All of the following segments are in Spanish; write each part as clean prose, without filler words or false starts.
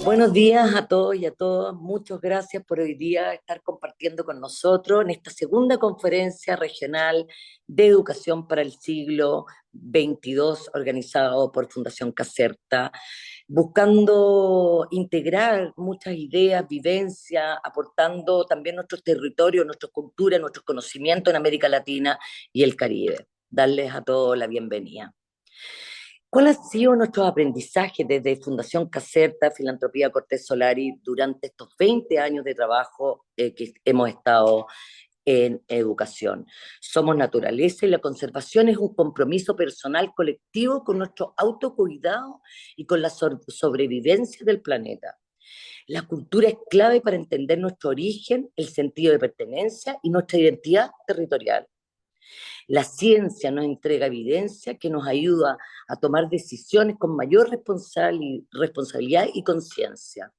Buenos días a todos y a todas. Muchas gracias por hoy día estar compartiendo con nosotros en esta segunda conferencia regional de educación para el siglo XXII, organizado por Fundación Caserta, buscando integrar muchas ideas, vivencias, aportando también nuestros territorios, nuestra cultura, nuestros conocimientos en América Latina y el Caribe. Darles a todos la bienvenida. ¿Cuál ha sido nuestro aprendizaje desde Fundación Caserta, Filantropía Cortés Solari, durante estos 20 años de trabajo que hemos estado en educación? Somos naturaleza y la conservación es un compromiso personal colectivo con nuestro autocuidado y con la sobrevivencia del planeta. La cultura es clave para entender nuestro origen, el sentido de pertenencia y nuestra identidad territorial. La ciencia nos entrega evidencia que nos ayuda a tomar decisiones con mayor responsabilidad y conciencia.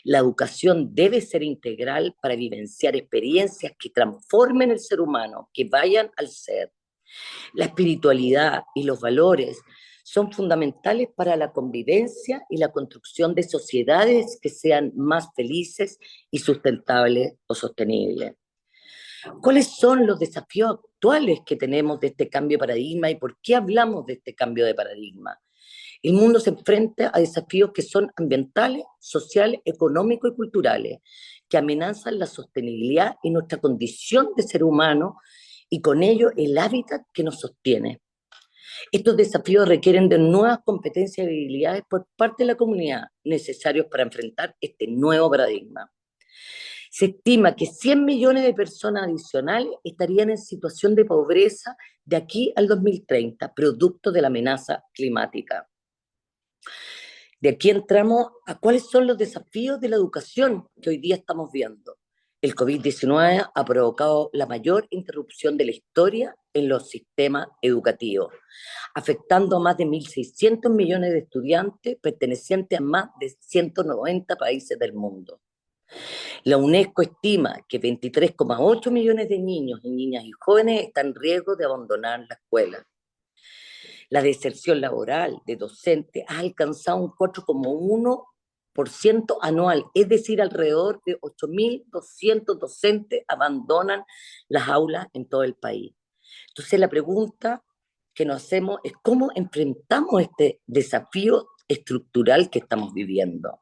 La educación debe ser integral para vivenciar experiencias que transformen el ser humano, que vayan al ser. La espiritualidad y los valores son fundamentales para la convivencia y la construcción de sociedades que sean más felices y sustentables o sostenibles. ¿Cuáles son los desafíos actuales que tenemos de este cambio de paradigma y por qué hablamos de este cambio de paradigma? El mundo se enfrenta a desafíos que son ambientales, sociales, económicos y culturales, que amenazan la sostenibilidad y nuestra condición de ser humano y con ello el hábitat que nos sostiene. Estos desafíos requieren de nuevas competencias y habilidades por parte de la comunidad necesarios para enfrentar este nuevo paradigma. Se estima que 100 millones de personas adicionales estarían en situación de pobreza de aquí al 2030, producto de la amenaza climática. De aquí entramos a cuáles son los desafíos de la educación que hoy día estamos viendo. El COVID-19 ha provocado la mayor interrupción de la historia en los sistemas educativos, afectando a más de 1.600 millones de estudiantes pertenecientes a más de 190 países del mundo. La UNESCO estima que 23,8 millones de niños y niñas y jóvenes están en riesgo de abandonar la escuela. La deserción laboral de docentes ha alcanzado un 4,1% anual, es decir, alrededor de 8.200 docentes abandonan las aulas en todo el país. Entonces la pregunta que nos hacemos es cómo enfrentamos este desafío estructural que estamos viviendo,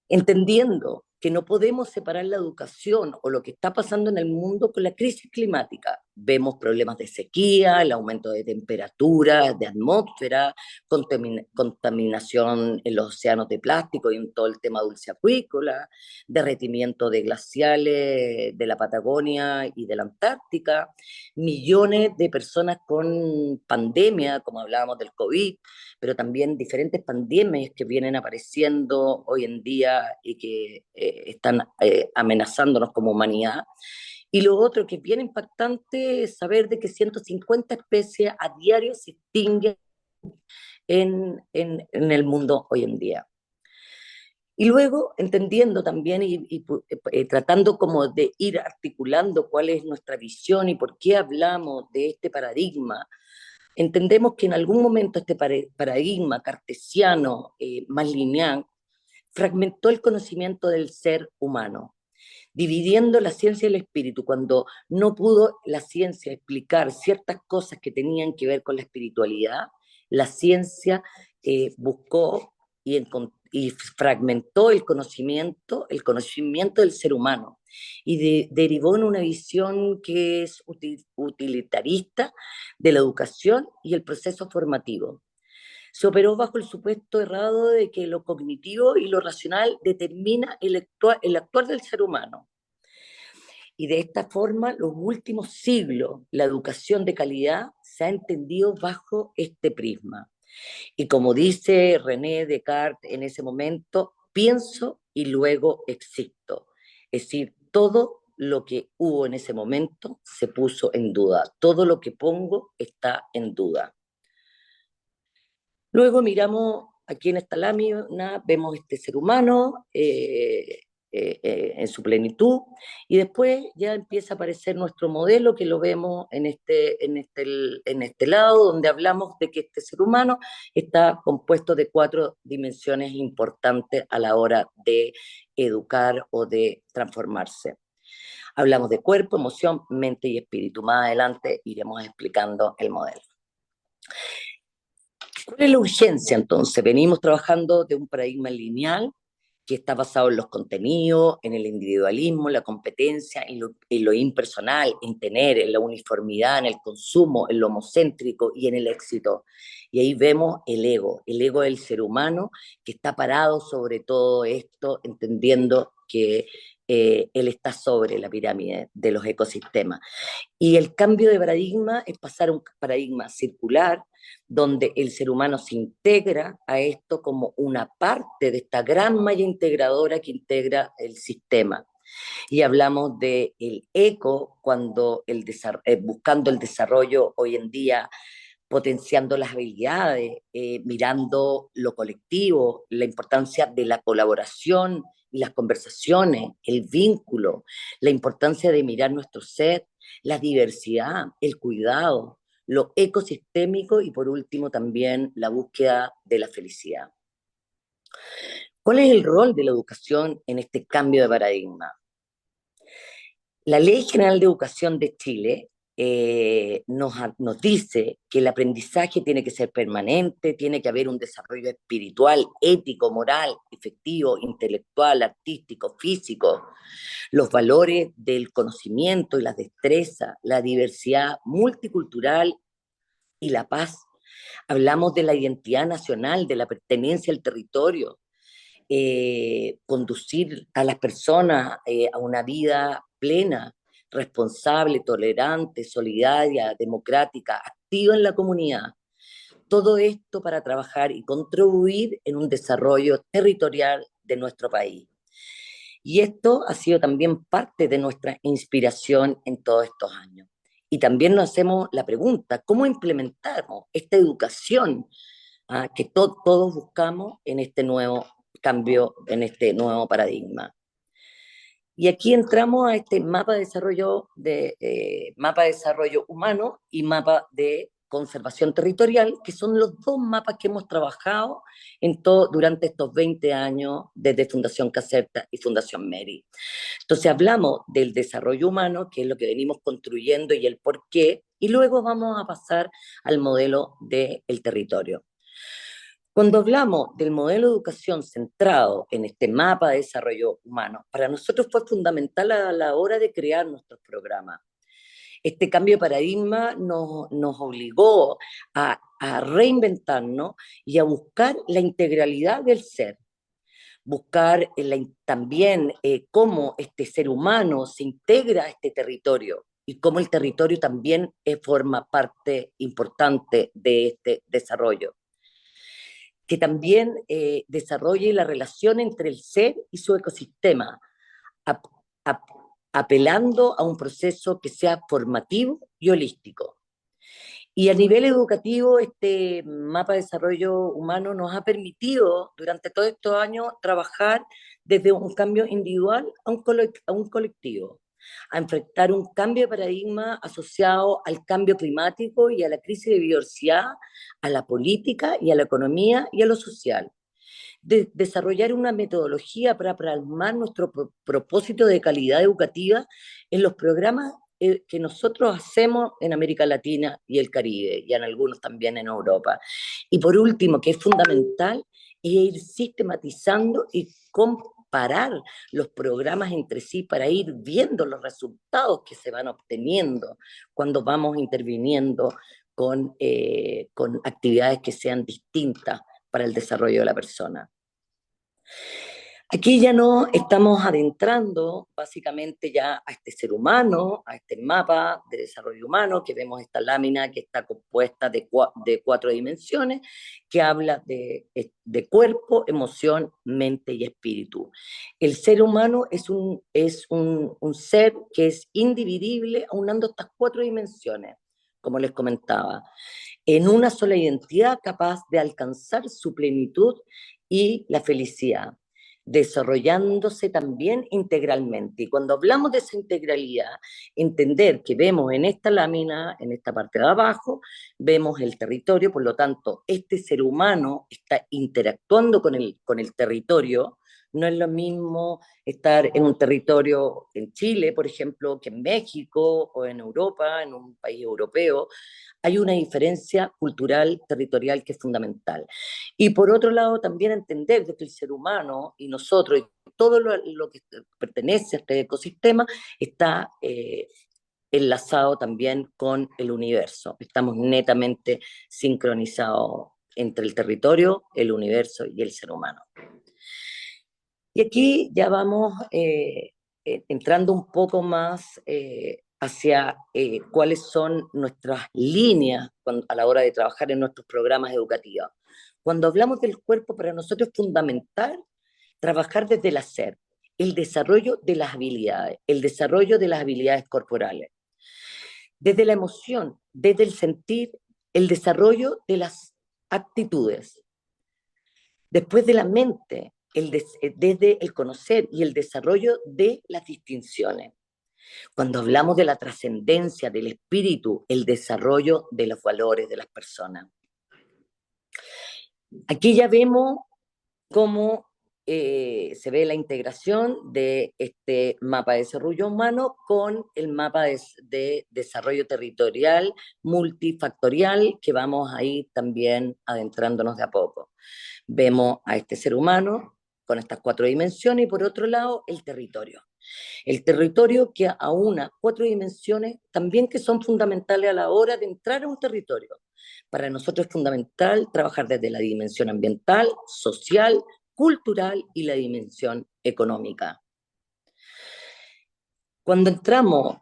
entendiendo que no podemos separar la educación o lo que está pasando en el mundo con la crisis climática. Vemos problemas de sequía, el aumento de temperatura, de atmósfera, contaminación en los océanos de plástico y en todo el tema dulce acuícola, derretimiento de glaciales de la Patagonia y de la Antártica, millones de personas con pandemia, como hablábamos del COVID, pero también diferentes pandemias que vienen apareciendo hoy en día y que están amenazándonos como humanidad. Y lo otro que es bien impactante es saber de que 150 especies a diario se extinguen en el mundo hoy en día. Y luego, entendiendo también y tratando como de ir articulando cuál es nuestra visión y por qué hablamos de este paradigma, entendemos que en algún momento este paradigma cartesiano más lineal fragmentó el conocimiento del ser humano, dividiendo la ciencia y el espíritu. Cuando no pudo la ciencia explicar ciertas cosas que tenían que ver con la espiritualidad, la ciencia buscó y fragmentó el conocimiento del ser humano, y derivó en una visión que es utilitarista de la educación y el proceso formativo. Se operó bajo el supuesto errado de que lo cognitivo y lo racional determina el actuar del ser humano. Y de esta forma, los últimos siglos, la educación de calidad se ha entendido bajo este prisma. Y como dice René Descartes en ese momento, pienso y luego existo. Es decir, todo lo que hubo en ese momento se puso en duda. Todo lo que pongo está en duda. Luego miramos aquí en esta lámina, vemos este ser humano, en su plenitud, y después ya empieza a aparecer nuestro modelo, que lo vemos en este lado, donde hablamos de que este ser humano está compuesto de 4 dimensiones importantes a la hora de educar o de transformarse. Hablamos de cuerpo, emoción, mente y espíritu. Más adelante iremos explicando el modelo. ¿Cuál es la urgencia entonces? Venimos trabajando de un paradigma lineal que está basado en los contenidos, en el individualismo, la competencia, en lo impersonal, en tener, en la uniformidad, en el consumo, en lo homocéntrico y en el éxito. Y ahí vemos el ego del ser humano que está parado sobre todo esto, entendiendo que él está sobre la pirámide de los ecosistemas. Y el cambio de paradigma es pasar a un paradigma circular, donde el ser humano se integra a esto como una parte de esta gran malla integradora que integra el sistema. Y hablamos del eco cuando buscando el desarrollo hoy en día, potenciando las habilidades, mirando lo colectivo, la importancia de la colaboración y las conversaciones, el vínculo, la importancia de mirar nuestro ser, la diversidad, el cuidado, lo ecosistémico y por último también la búsqueda de la felicidad. ¿Cuál es el rol de la educación en este cambio de paradigma? La Ley General de Educación de Chile nos dice que el aprendizaje tiene que ser permanente, tiene que haber un desarrollo espiritual, ético, moral, efectivo, intelectual, artístico, físico, los valores del conocimiento y las destrezas, la diversidad multicultural y la paz. Hablamos de la identidad nacional, de la pertenencia al territorio, conducir a las personas a una vida plena, responsable, tolerante, solidaria, democrática, activa en la comunidad. Todo esto para trabajar y contribuir en un desarrollo territorial de nuestro país. Y esto ha sido también parte de nuestra inspiración en todos estos años. Y también nos hacemos la pregunta, ¿cómo implementamos esta educación que todos buscamos en este nuevo cambio, en este nuevo paradigma? Y aquí entramos a este mapa de desarrollo humano y mapa de conservación territorial, que son los 2 mapas que hemos trabajado durante estos 20 años desde Fundación Caserta y Fundación Meri. Entonces hablamos del desarrollo humano, que es lo que venimos construyendo y el por qué, y luego vamos a pasar al modelo del territorio. Cuando hablamos del modelo de educación centrado en este mapa de desarrollo humano, para nosotros fue fundamental a la hora de crear nuestros programas. Este cambio de paradigma nos obligó a reinventarnos y a buscar la integralidad del ser, buscar también cómo este ser humano se integra a este territorio y cómo el territorio también forma parte importante de este desarrollo, que también desarrolle la relación entre el ser y su ecosistema, ap ap apelando a un proceso que sea formativo y holístico. Y a nivel educativo, este mapa de desarrollo humano nos ha permitido durante todos estos años trabajar desde un cambio individual a un colectivo, a enfrentar un cambio de paradigma asociado al cambio climático y a la crisis de biodiversidad, a la política y a la economía y a lo social. Desarrollar una metodología para plasmar nuestro propósito de calidad educativa en los programas que nosotros hacemos en América Latina y el Caribe, y en algunos también en Europa. Y por último, que es fundamental, es ir sistematizando y comparar los programas entre sí para ir viendo los resultados que se van obteniendo cuando vamos interviniendo con actividades que sean distintas para el desarrollo de la persona. Aquí ya no estamos adentrando básicamente ya a este ser humano, a este mapa de desarrollo humano, que vemos esta lámina que está compuesta de 4 dimensiones, que habla de cuerpo, emoción, mente y espíritu. El ser humano es un ser que es indivisible, aunando estas 4 dimensiones, como les comentaba, en una sola identidad capaz de alcanzar su plenitud y la felicidad. desarrollándose también integralmente. Y cuando hablamos de esa integralidad, entender que vemos en esta lámina, en esta parte de abajo, vemos el territorio, por lo tanto, este ser humano está interactuando con el territorio. No es lo mismo estar en un territorio en Chile, por ejemplo, que en México o en Europa, en un país europeo. Hay una diferencia cultural, territorial que es fundamental. Y por otro lado, también entender de que el ser humano y nosotros, y todo lo que pertenece a este ecosistema, está enlazado también con el universo. Estamos netamente sincronizados entre el territorio, el universo y el ser humano. Y aquí ya vamos entrando un poco más hacia cuáles son nuestras líneas a la hora de trabajar en nuestros programas educativos. Cuando hablamos del cuerpo, para nosotros es fundamental trabajar desde el hacer, el desarrollo de las habilidades, el desarrollo de las habilidades corporales, desde la emoción, desde el sentir, el desarrollo de las actitudes, después de la mente, desde el conocer y el desarrollo de las distinciones. Cuando hablamos de la trascendencia del espíritu, el desarrollo de los valores de las personas. Aquí ya vemos cómo se ve la integración de este mapa de desarrollo humano con el mapa de desarrollo territorial multifactorial que vamos a ir también adentrándonos de a poco. Vemos a este ser humano con estas 4 dimensiones y por otro lado el territorio. El territorio que aúna 4 dimensiones también que son fundamentales a la hora de entrar a un territorio. Para nosotros es fundamental trabajar desde la dimensión ambiental, social, cultural y la dimensión económica. Cuando entramos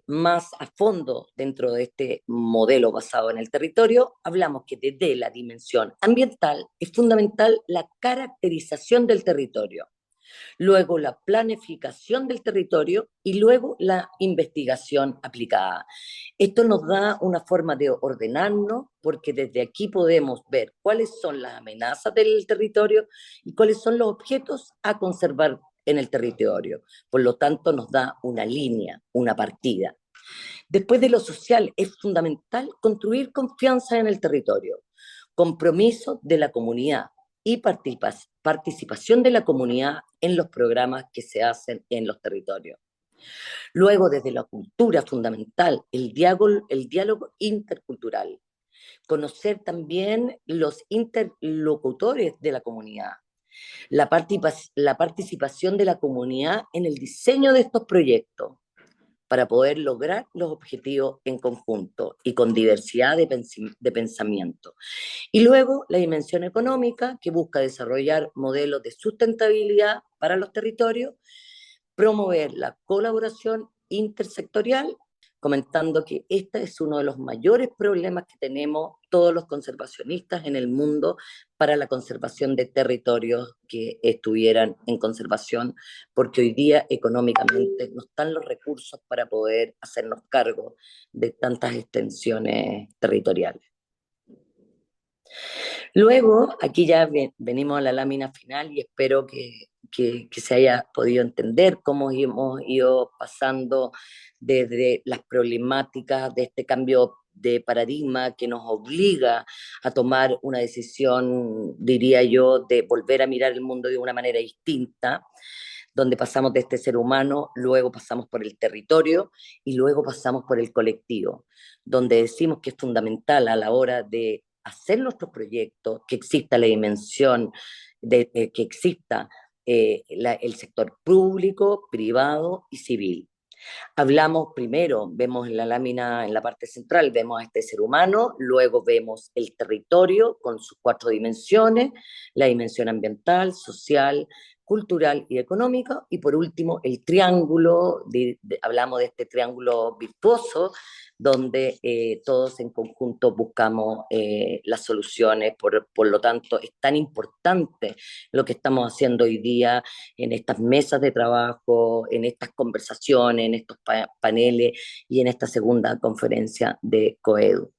más a fondo dentro de este modelo basado en el territorio, hablamos que desde la dimensión ambiental es fundamental la caracterización del territorio, luego la planificación del territorio y luego la investigación aplicada. Esto nos da una forma de ordenarnos porque desde aquí podemos ver cuáles son las amenazas del territorio y cuáles son los objetos a conservar en el territorio. Por lo tanto, nos da una línea, una partida. Después de lo social, es fundamental construir confianza en el territorio, compromiso de la comunidad y participación de la comunidad en los programas que se hacen en los territorios. Luego, desde la cultura fundamental, el diálogo intercultural, conocer también los interlocutores de la comunidad, la participación de la comunidad en el diseño de estos proyectos para poder lograr los objetivos en conjunto y con diversidad de pensamiento. Y luego la dimensión económica, que busca desarrollar modelos de sustentabilidad para los territorios, promover la colaboración intersectorial, comentando que este es uno de los mayores problemas que tenemos todos los conservacionistas en el mundo para la conservación de territorios que estuvieran en conservación, porque hoy día económicamente no están los recursos para poder hacernos cargo de tantas extensiones territoriales. Luego, aquí ya venimos a la lámina final y espero que se haya podido entender cómo hemos ido pasando desde las problemáticas de este cambio de paradigma que nos obliga a tomar una decisión, diría yo, de volver a mirar el mundo de una manera distinta, donde pasamos de este ser humano, luego pasamos por el territorio y luego pasamos por el colectivo, donde decimos que es fundamental a la hora de hacer nuestros proyectos, que exista la dimensión, que exista el sector público, privado y civil. Hablamos primero, vemos en la lámina, en la parte central, vemos a este ser humano, luego vemos el territorio con sus 4 dimensiones, la dimensión ambiental, social, cultural y económica, y por último el triángulo, hablamos de este triángulo virtuoso, donde todos en conjunto buscamos las soluciones, por lo tanto es tan importante lo que estamos haciendo hoy día en estas mesas de trabajo, en estas conversaciones, en estos paneles y en esta segunda conferencia de COEDU.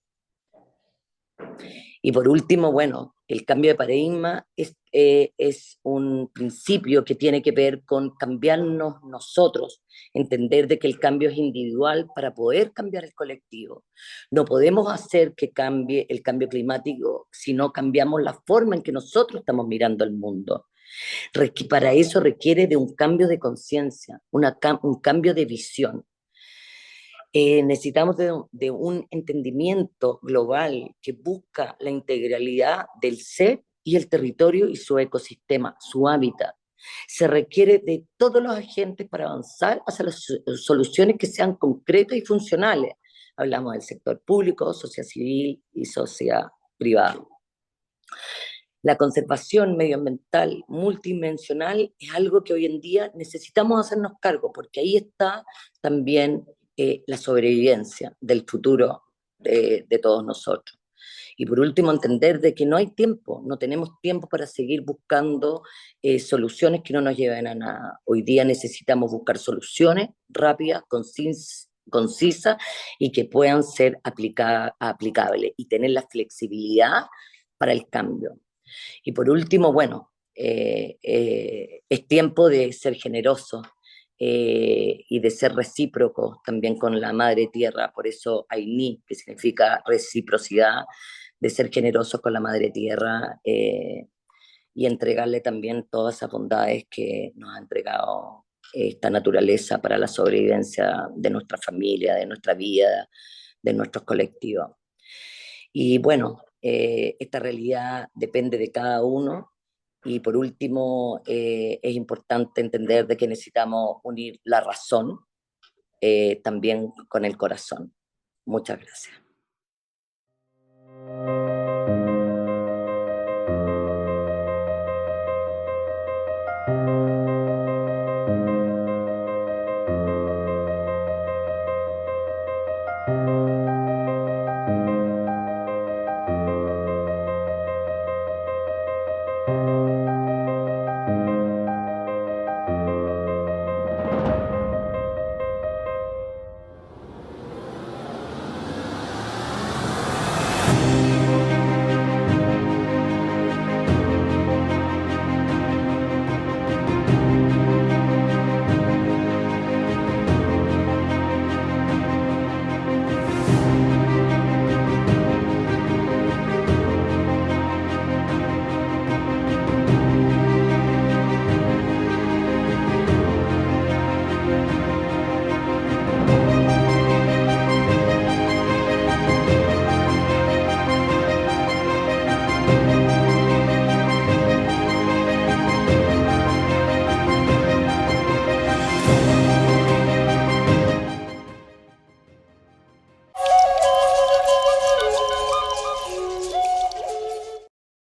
Y por último, bueno, el cambio de paradigma es un principio que tiene que ver con cambiarnos nosotros, entender de que el cambio es individual para poder cambiar el colectivo. No podemos hacer que cambie el cambio climático si no cambiamos la forma en que nosotros estamos mirando el mundo. Para eso requiere de un cambio de conciencia, un cambio de visión. Necesitamos de un entendimiento global que busca la integralidad del ser y el territorio y su ecosistema, su hábitat. Se requiere de todos los agentes para avanzar hacia las soluciones que sean concretas y funcionales. Hablamos del sector público, sociedad civil y sociedad privada. La conservación medioambiental multidimensional es algo que hoy en día necesitamos hacernos cargo, porque ahí está también la sobrevivencia del futuro de todos nosotros. Y por último, entender de que no hay tiempo, no tenemos tiempo para seguir buscando soluciones que no nos lleven a nada. Hoy día necesitamos buscar soluciones rápidas, concisas y que puedan ser aplicables y tener la flexibilidad para el cambio. Y por último, bueno, es tiempo de ser generosos y de ser recíprocos también con la madre tierra, por eso Aini, que significa reciprocidad, de ser generosos con la madre tierra y entregarle también todas esas bondades que nos ha entregado esta naturaleza para la sobrevivencia de nuestra familia, de nuestra vida, de nuestros colectivos. Y bueno, esta realidad depende de cada uno. Y por último, es importante entender de que necesitamos unir la razón también con el corazón. Muchas gracias.